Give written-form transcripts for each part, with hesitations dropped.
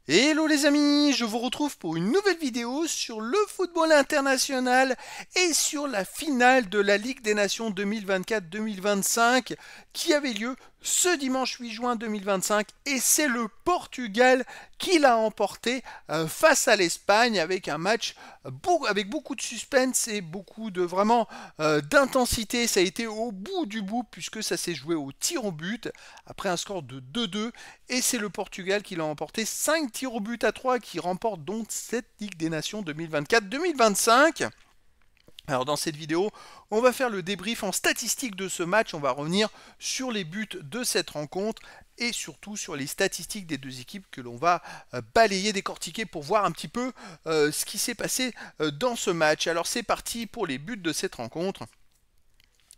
Hello les amis, je vous retrouve pour une nouvelle vidéo sur le football international et sur la finale de la Ligue des Nations 2024-2025 qui avait lieu ce dimanche 8 juin 2025 et c'est le Portugal qui l'a emporté face à l'Espagne avec un match avec beaucoup de suspense et beaucoup de vraiment d'intensité. Ça a été au bout du bout puisque ça s'est joué au tir au but après un score de 2-2 et c'est le Portugal qui l'a emporté 5 tirs au but à 3 qui remporte donc cette Ligue des Nations 2024-2025. Alors dans cette vidéo, on va faire le débrief en statistique de ce match, on va revenir sur les buts de cette rencontre et surtout sur les statistiques des deux équipes que l'on va balayer, décortiquer pour voir un petit peu ce qui s'est passé dans ce match. Alors c'est parti pour les buts de cette rencontre.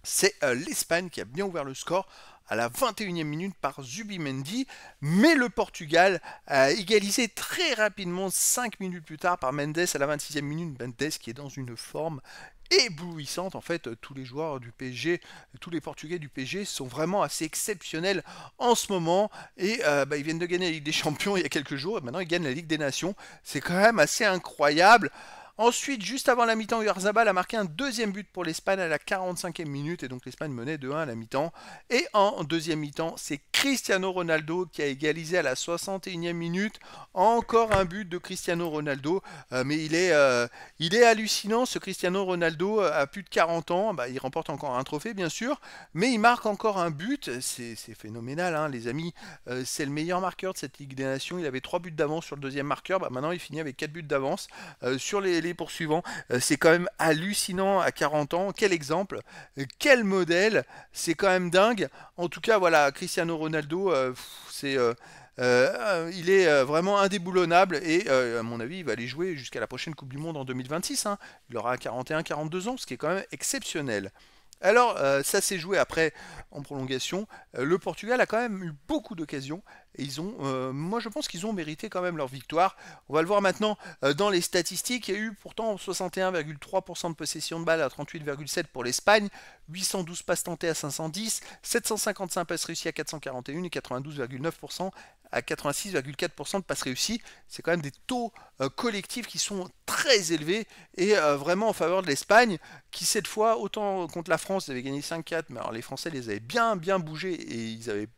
C'est l'Espagne qui a bien ouvert le score à la 21e minute par Zubimendi, mais le Portugal a égalisé très rapidement 5 minutes plus tard par Mendes à la 26e minute. Mendes qui est dans une forme éblouissante. En fait, tous les joueurs du PSG, tous les Portugais du PSG sont vraiment assez exceptionnels en ce moment. Et ils viennent de gagner la Ligue des Champions il y a quelques jours et maintenant ils gagnent la Ligue des Nations. C'est quand même assez incroyable. Ensuite, juste avant la mi-temps, Oyarzabal a marqué un deuxième but pour l'Espagne à la 45e minute et donc l'Espagne menait 2-1 à la mi-temps. Et en deuxième mi-temps, c'est Cristiano Ronaldo qui a égalisé à la 61e minute. Encore un but de Cristiano Ronaldo, mais il est hallucinant ce Cristiano Ronaldo à plus de 40 ans. Il remporte encore un trophée bien sûr, mais il marque encore un but. C'est phénoménal, hein, les amis. C'est le meilleur marqueur de cette Ligue des Nations. Il avait 3 buts d'avance sur le deuxième marqueur. Maintenant, il finit avec 4 buts d'avance sur les poursuivants. C'est quand même hallucinant à 40 ans. Quel exemple, quel modèle. C'est quand même dingue. En tout cas, voilà, Cristiano Ronaldo, il est vraiment indéboulonnable et à mon avis il va aller jouer jusqu'à la prochaine Coupe du Monde en 2026, hein. Il aura 41-42 ans, ce qui est quand même exceptionnel. Alors, ça s'est joué après en prolongation. Le Portugal a quand même eu beaucoup d'occasions et moi je pense qu'ils ont mérité quand même leur victoire. On va le voir maintenant dans les statistiques. Il y a eu pourtant 61,3% de possession de balle à 38,7% pour l'Espagne, 812 passes tentées à 510, 755 passes réussies à 441 et 92,9% à 86,4% de passes réussies. C'est quand même des taux collectifs qui sont très élevés et vraiment en faveur de l'Espagne qui cette fois, autant contre la France, ils avaient gagné 5-4, mais alors les Français les avaient bien bougé et ils avaient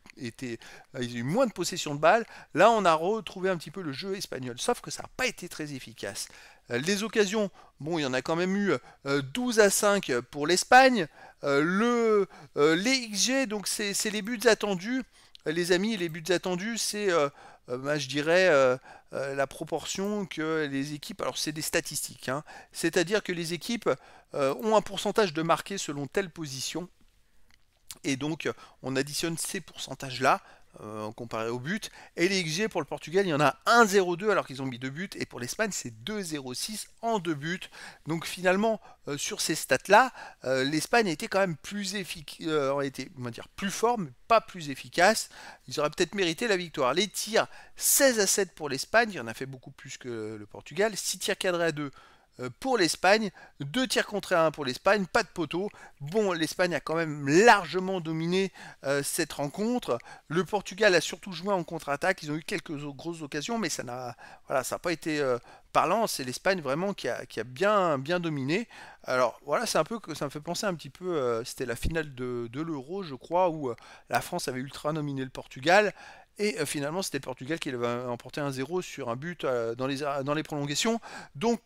eu moins de possession de balles. Là, on a retrouvé un petit peu le jeu espagnol, sauf que ça n'a pas été très efficace. Les occasions, bon, il y en a quand même eu 12 à 5 pour l'Espagne. Les XG, donc c'est les buts attendus. Les amis, les buts attendus, c'est, je dirais, la proportion que les équipes, alors c'est des statistiques, hein, c'est-à-dire que les équipes ont un pourcentage de marqués selon telle position, et donc on additionne ces pourcentages-là comparé au but. Et les XG pour le Portugal, il y en a 1,02 alors qu'ils ont mis 2 buts. Et pour l'Espagne, c'est 2,06 en 2 buts. Donc finalement, sur ces stats-là, l'Espagne a été quand même plus efficace, a été, on va dire, plus fort, mais pas plus efficace. Ils auraient peut-être mérité la victoire. Les tirs, 16 à 7 pour l'Espagne, il y en a fait beaucoup plus que le Portugal. 6 tirs cadrés à 2 pour l'Espagne, 2 tirs contre 1 pour l'Espagne, pas de poteau. Bon, l'Espagne a quand même largement dominé cette rencontre. Le Portugal a surtout joué en contre-attaque. Ils ont eu quelques grosses occasions, mais ça n'a pas été parlant. C'est l'Espagne vraiment qui a bien dominé. Alors voilà, c'est un peu que ça me fait penser un petit peu. C'était la finale de l'Euro, je crois, où la France avait ultra nominé le Portugal. Et finalement, c'était le Portugal qui avait emporté 1-0 sur un but dans les prolongations. Donc,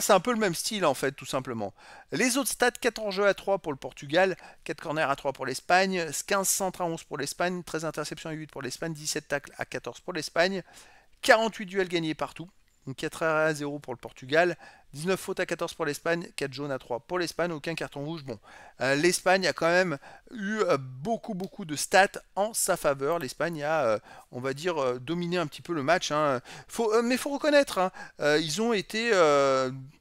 c'est un peu le même style en fait, tout simplement. Les autres stats, 14 jeux à 3 pour le Portugal, 4 corners à 3 pour l'Espagne, 15 centres à 11 pour l'Espagne, 13 interceptions à 8 pour l'Espagne, 17 tacles à 14 pour l'Espagne, 48 duels gagnés partout, donc 4 arrêts à 0 pour le Portugal, 19 fautes à 14 pour l'Espagne, 4 jaunes à 3 pour l'Espagne, aucun carton rouge. Bon, l'Espagne a quand même eu beaucoup de stats en sa faveur. L'Espagne a, on va dire, dominé un petit peu le match, hein. Mais il faut reconnaître, hein, ils ont été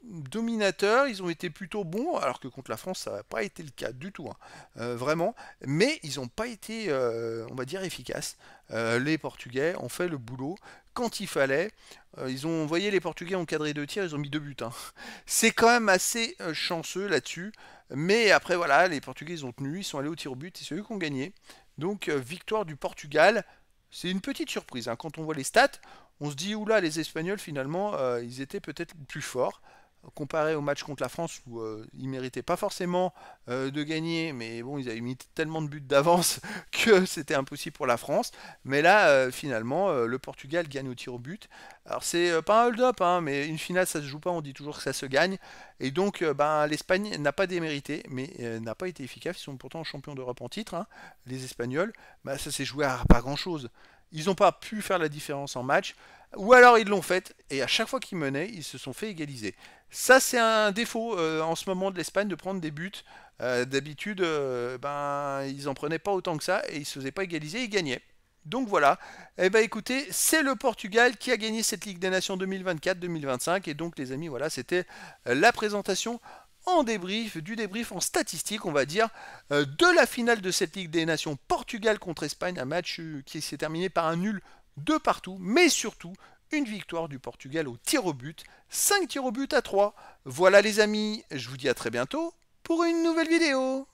dominateurs, ils ont été plutôt bons, alors que contre la France, ça n'a pas été le cas du tout, hein, vraiment. Mais ils n'ont pas été, on va dire, efficaces. Les Portugais ont fait le boulot quand il fallait. Vous voyez, les Portugais ont cadré 2 tirs, ils ont mis 2 buts, hein. C'est quand même assez chanceux là-dessus. Mais après, voilà, les Portugais, ils ont tenu, ils sont allés au tir au but, et c'est eux qui ont gagné. Donc, victoire du Portugal. C'est une petite surprise, hein. Quand on voit les stats, on se dit, oula, les Espagnols, finalement, ils étaient peut-être plus forts comparé au match contre la France où ils méritaient pas forcément de gagner, mais bon, ils avaient mis tellement de buts d'avance que c'était impossible pour la France. Mais là, finalement, le Portugal gagne au tir au but. Alors c'est pas un hold-up, hein, mais une finale ça se joue pas, on dit toujours que ça se gagne. Et donc, ben, l'Espagne n'a pas démérité, mais n'a pas été efficace. Ils sont pourtant champions d'Europe en titre, hein, les Espagnols. Ben, ça s'est joué à pas grand-chose. Ils n'ont pas pu faire la différence en match, ou alors ils l'ont fait, et à chaque fois qu'ils menaient, ils se sont fait égaliser. Ça, c'est un défaut en ce moment de l'Espagne de prendre des buts. D'habitude, ben, ils en prenaient pas autant que ça et ils se faisaient pas égaliser, ils gagnaient. Donc voilà. Eh ben écoutez, c'est le Portugal qui a gagné cette Ligue des Nations 2024-2025 et donc les amis, voilà, c'était la présentation en débrief, du débrief en statistique, on va dire, de la finale de cette Ligue des Nations Portugal contre Espagne, un match qui s'est terminé par un nul de partout, mais surtout une victoire du Portugal au tir au but, 5 tirs au but à 3. Voilà les amis, je vous dis à très bientôt pour une nouvelle vidéo.